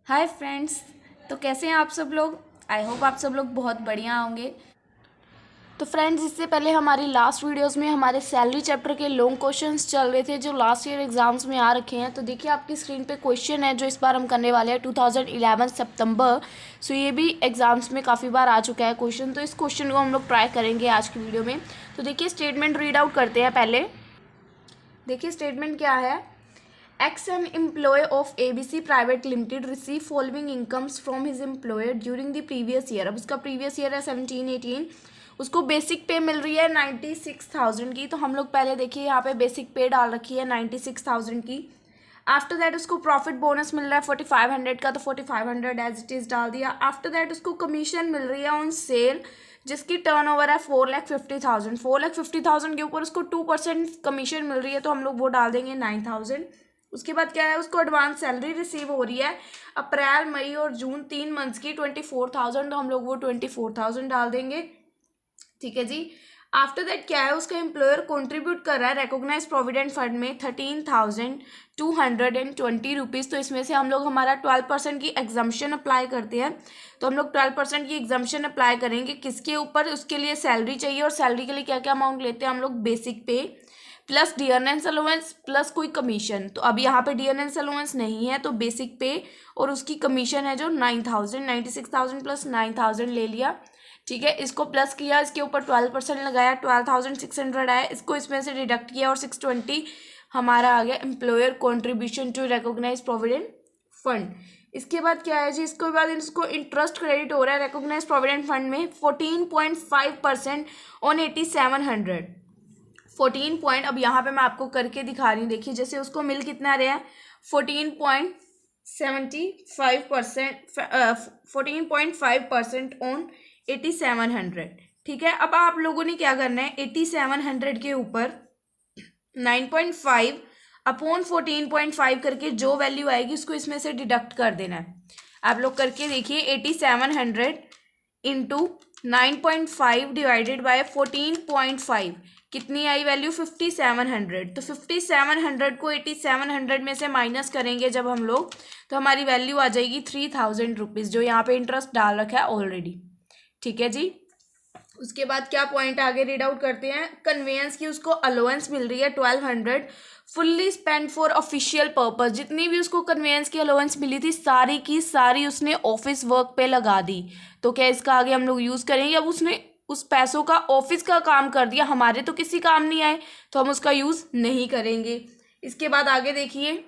Hi friends. तो कैसे हैं आप सब लोग। आई होप आप सब लोग बहुत बढ़िया होंगे। तो फ्रेंड्स, इससे पहले हमारी लास्ट वीडियोस में हमारे सैलरी चैप्टर के लॉन्ग क्वेश्चंस चल रहे थे जो लास्ट ईयर एग्जाम्स में आ रखे हैं। तो देखिए आपकी स्क्रीन पे क्वेश्चन है जो इस बार हम करने वाले हैं 2011 सितंबर। सो ये भी एग्जाम्स में काफ़ी बार आ चुका है क्वेश्चन। तो इस क्वेश्चन को हम लोग ट्राई करेंगे आज की वीडियो में। तो देखिए स्टेटमेंट रीड आउट करते हैं पहले। देखिए स्टेटमेंट क्या है। X, an employee of ABC Private Limited, receive following incomes from his employer during the previous year। अब उसका प्रीवियस ईयर है 17-18। उसको बेसिक पे मिल रही है 96,000 की। तो हम लोग पहले देखिए यहाँ पे बेसिक पे डाल रखी है 96,000 की। आफ्टर दैट उसको प्रॉफिट बोनस मिल रहा है 4500 का, तो 4500 एज इट इज़ डाल दिया। आफ्टर दैट उसको कमीशन मिल रही है ऑन सेल जिसकी टर्नओवर है 4,50,000। 4,50,000 के ऊपर उसको 2% कमीशन मिल रही है, तो हम लोग वो डाल देंगे 9,000। उसके बाद क्या है, उसको एडवांस सैलरी रिसीव हो रही है अप्रैल मई और जून 3 मंथ्स की 24,000, तो हम लोग वो 24,000 डाल देंगे। ठीक है जी। आफ्टर दैट क्या है, उसका एम्प्लॉयर कंट्रीब्यूट कर रहा है रिकॉग्नाइज प्रोविडेंट फंड में 13,220 रुपीज़। तो इसमें से हम लोग हमारा 12% की एग्जम्पशन अप्लाई करते हैं। तो हम लोग 12% की एग्जम्पशन अप्लाई करेंगे किसके ऊपर, उसके लिए सैलरी चाहिए। और सैलरी के लिए क्या क्या अमाउंट लेते हैं हम लोग, बेसिक पे प्लस डियरनेंस अलाउंस प्लस कोई कमीशन। तो अब यहाँ पे डियरनेंस अलाउंस नहीं है, तो बेसिक पे और उसकी कमीशन है जो 9,000, 96,000 प्लस 9,000 ले लिया। ठीक है, इसको प्लस किया, इसके ऊपर 12% लगाया, 12,600 आया। इसको इसमें से डिडक्ट किया और 620 हमारा आ गया employer contribution to recognise provident fund. इसके बाद क्या है जी, इसके बाद इसको इंटरेस्ट क्रेडिट हो रहा है रिकॉग्नाइज प्रोविडेंट फंड में 14.5% ऑन 8,700। 14 पॉइंट, अब यहाँ पे मैं आपको करके दिखा रही हूँ। देखिए जैसे उसको मिल कितना रहा है 14.5% ऑन 8,700। ठीक है, अब आप लोगों ने क्या करना है, 8,700 के ऊपर 9.5 अपॉन 14.5 करके जो वैल्यू आएगी उसको इसमें से डिडक्ट कर देना है। आप लोग करके देखिए 8,700 इंटू 9.5 डिवाइडेड बाय 14.5 कितनी आई वैल्यू 5,700। तो 5,700 को 8,700 में से माइनस करेंगे जब हम लोग, तो हमारी वैल्यू आ जाएगी 3,000 रुपीज़ जो यहाँ पे इंटरेस्ट डाल रखा है ऑलरेडी। ठीक है जी। उसके बाद क्या पॉइंट आगे रीड आउट करते हैं। कन्वेंस की उसको अलाउंस मिल रही है 1,200 fully spend for official purpose. जितनी भी उसको कन्वेंस की अलाउंस मिली थी सारी की सारी उसने ऑफिस वर्क पे लगा दी। तो क्या इसका आगे हम लोग यूज़ करेंगे। अब उसने उस पैसों का ऑफिस का काम कर दिया, हमारे तो किसी काम नहीं आए, तो हम उसका यूज़ नहीं करेंगे। इसके बाद आगे देखिए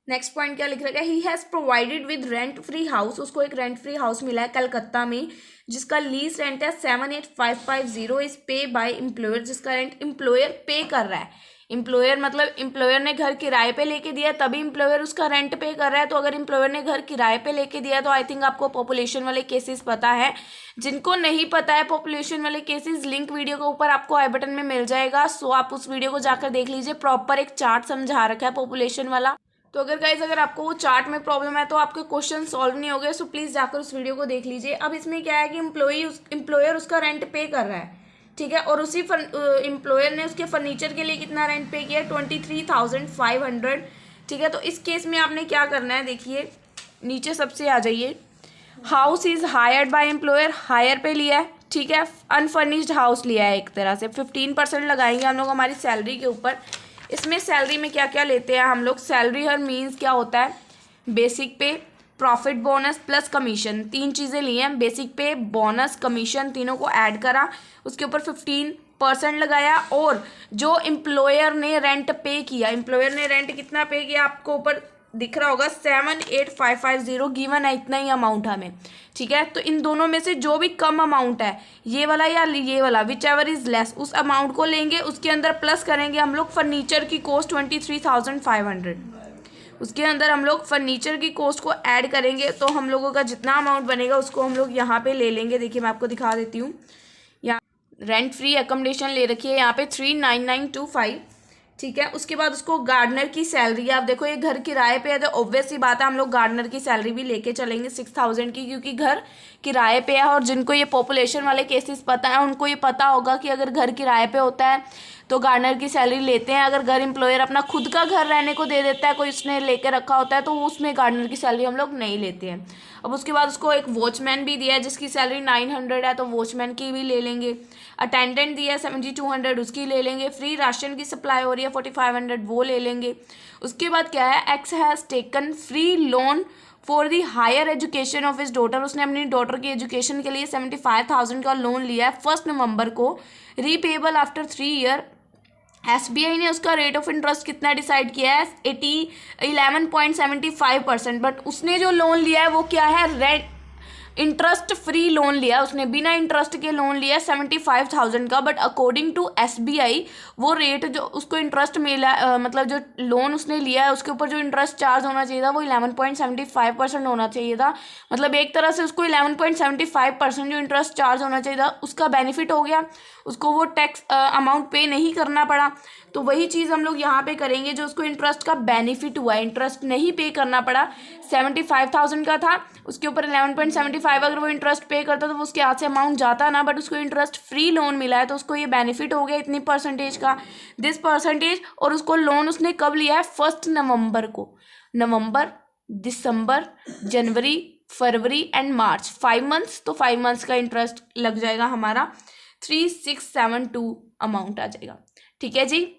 नेक्स्ट पॉइंट क्या लिख रखा है। He has provided with rent free house. उसको एक रेंट फ्री हाउस मिला है कलकत्ता में जिसका लीज रेंट है 78,550 इज पे बाय एम्प्लॉयर। जिसका रेंट एम्प्लॉयर पे कर रहा है। एम्प्लॉयर मतलब एम्प्लॉयर ने घर किराए पे लेके दिया तभी एम्प्लॉयर उसका रेंट पे कर रहा है। तो अगर एम्प्लॉयर ने घर किराए पे लेके दिया तो आई थिंक आपको पॉपुलेशन वाले केसेस पता है। जिनको नहीं पता है पॉपुलेशन वाले केसेस, लिंक वीडियो के ऊपर आपको आई बटन में मिल जाएगा। सो आप उस वीडियो को जाकर देख लीजिए, प्रॉपर एक चार्ट समझा रखा है पॉपुलेशन वाला। तो अगर गाइज अगर आपको वो चार्ट में प्रॉब्लम है तो आपके क्वेश्चन सॉल्व नहीं हो गए, सो प्लीज़ जाकर उस वीडियो को देख लीजिए। अब इसमें क्या है कि एम्प्लॉयर उसका रेंट पे कर रहा है। ठीक है, और उसी एम्प्लॉयर ने उसके फर्नीचर के लिए कितना रेंट पे किया, 23,500। ठीक है, तो इस केस में आपने क्या करना है, देखिए नीचे सबसे आ जाइए। House is hired by employer, higher पे लिया है। ठीक है, अनफर्निश्ड हाउस लिया है एक तरह से। 15% लगाएंगे हम लोग हमारी सैलरी के ऊपर। इसमें सैलरी में क्या क्या लेते हैं हम लोग, सैलरी हर मीन्स क्या होता है, बेसिक पे प्रॉफिट बोनस प्लस कमीशन, तीन चीज़ें ली हैं। बेसिक पे बोनस कमीशन तीनों को ऐड करा, उसके ऊपर 15% लगाया। और जो एम्प्लॉयर ने रेंट पे किया, एम्प्लॉयर ने रेंट कितना पे किया आपको ऊपर दिख रहा होगा 78,550 गिवन है, इतना ही अमाउंट हमें। ठीक है, तो इन दोनों में से जो भी कम अमाउंट है, ये वाला या ये वाला, विच एवर इज लेस, उस अमाउंट को लेंगे। उसके अंदर प्लस करेंगे हम लोग फर्नीचर की कॉस्ट 23,500। उसके अंदर हम लोग फर्नीचर की कॉस्ट को ऐड करेंगे, तो हम लोगों का जितना अमाउंट बनेगा उसको हम लोग यहाँ पे ले लेंगे। देखिए मैं आपको दिखा देती हूँ, यहाँ रेंट फ्री एकोमोडेशन ले रखी है यहाँ पे 39925। ठीक है, उसके बाद उसको गार्डनर की सैलरी, आप देखो ये घर किराए पे है तो ऑब्वियस सी बात है हम लोग गार्डनर की सैलरी भी लेके चलेंगे 6,000 की, क्योंकि घर किराए पे है। और जिनको ये पॉपुलेशन वाले केसेस पता है उनको ये पता होगा कि अगर घर किराए पे होता है तो गार्डनर की सैलरी लेते हैं। अगर घर एम्प्लॉयर अपना खुद का घर रहने को दे देता है, कोई उसने लेके रखा होता है, तो उसमें गार्डनर की सैलरी हम लोग नहीं लेते हैं। अब उसके बाद उसको एक वॉचमैन भी दिया है जिसकी सैलरी 900 है, तो वॉचमैन की भी ले लेंगे। अटेंडेंट दिया है 7200, उसकी ले लेंगे। फ्री राशन की सप्लाई हो रही है 4500, वो ले लेंगे। उसके बाद क्या है, X has taken free loan for the higher education of his daughter. उसने अपनी डॉटर की एजुकेशन के लिए 75,000 का लोन लिया है 1 नवंबर को, रीपेबल आफ्टर 3 ईयर। एसबीआई ने उसका रेट ऑफ इंटरेस्ट कितना डिसाइड किया है, 11.75%। बट उसने जो लोन लिया है वो क्या है, रेट इंटरेस्ट फ्री लोन लिया, उसने बिना इंटरेस्ट के लोन लिया 75,000 का। बट अकॉर्डिंग टू एसबीआई वो रेट जो उसको इंटरेस्ट मिला, मतलब जो लोन उसने लिया है उसके ऊपर जो इंटरेस्ट चार्ज होना चाहिए था वो 11.75% होना चाहिए था। मतलब एक तरह से उसको 11.75% जो इंटरेस्ट चार्ज होना चाहिए था उसका बेनिफिट हो गया, उसको वो टैक्स अमाउंट पे नहीं करना पड़ा। तो वही चीज़ हम लोग यहाँ पे करेंगे, जो उसको इंटरेस्ट का बेनिफिट हुआ है, इंटरेस्ट नहीं पे करना पड़ा। 75,000 का था, उसके ऊपर 11.75 अगर वो इंटरेस्ट पे करता तो वो उसके हाथ से अमाउंट जाता ना, बट उसको इंटरेस्ट फ्री लोन मिला है तो उसको ये बेनिफिट हो गया इतनी परसेंटेज का, दिस परसेंटेज। और उसको लोन उसने कब लिया है, 1 नवंबर को। नवंबर, दिसंबर, जनवरी, फरवरी एंड मार्च, 5 मंथ्स, तो 5 मंथ्स का इंटरेस्ट लग जाएगा हमारा, 3672 अमाउंट आ जाएगा। ठीक है जी,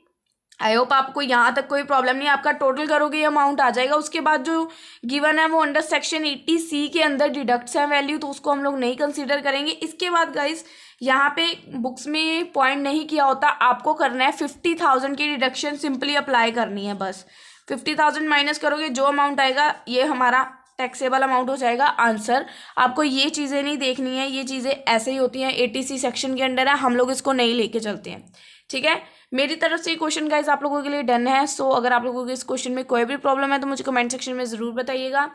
आई होप आपको यहाँ तक कोई प्रॉब्लम नहीं, आपका टोटल करोगे ये अमाउंट आ जाएगा। उसके बाद जो गिवन है वो अंडर सेक्शन 80C के अंदर डिडक्ट्स है वैल्यू, तो उसको हम लोग नहीं कंसीडर करेंगे। इसके बाद गाइस यहाँ पे बुक्स में पॉइंट नहीं किया होता, आपको करना है 50,000 की डिडक्शन सिंपली अप्लाई करनी है बस। 50,000 माइनस करोगे जो अमाउंट आएगा ये हमारा टैक्सेबल अमाउंट हो जाएगा आंसर। आपको ये चीज़ें नहीं देखनी है, ये चीज़ें ऐसे ही होती हैं, 80C सेक्शन के अंडर है, हम लोग इसको नहीं लेके चलते हैं। ठीक है, मेरी तरफ से ये क्वेश्चन गाइस आप लोगों के लिए डन है। सो अगर आप लोगों को इस क्वेश्चन में कोई भी प्रॉब्लम है तो मुझे कमेंट सेक्शन में ज़रूर बताइएगा।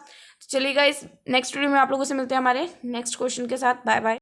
चलिए गाइस, नेक्स्ट वीडियो में आप लोगों से मिलते हैं हमारे नेक्स्ट क्वेश्चन के साथ। Bye bye.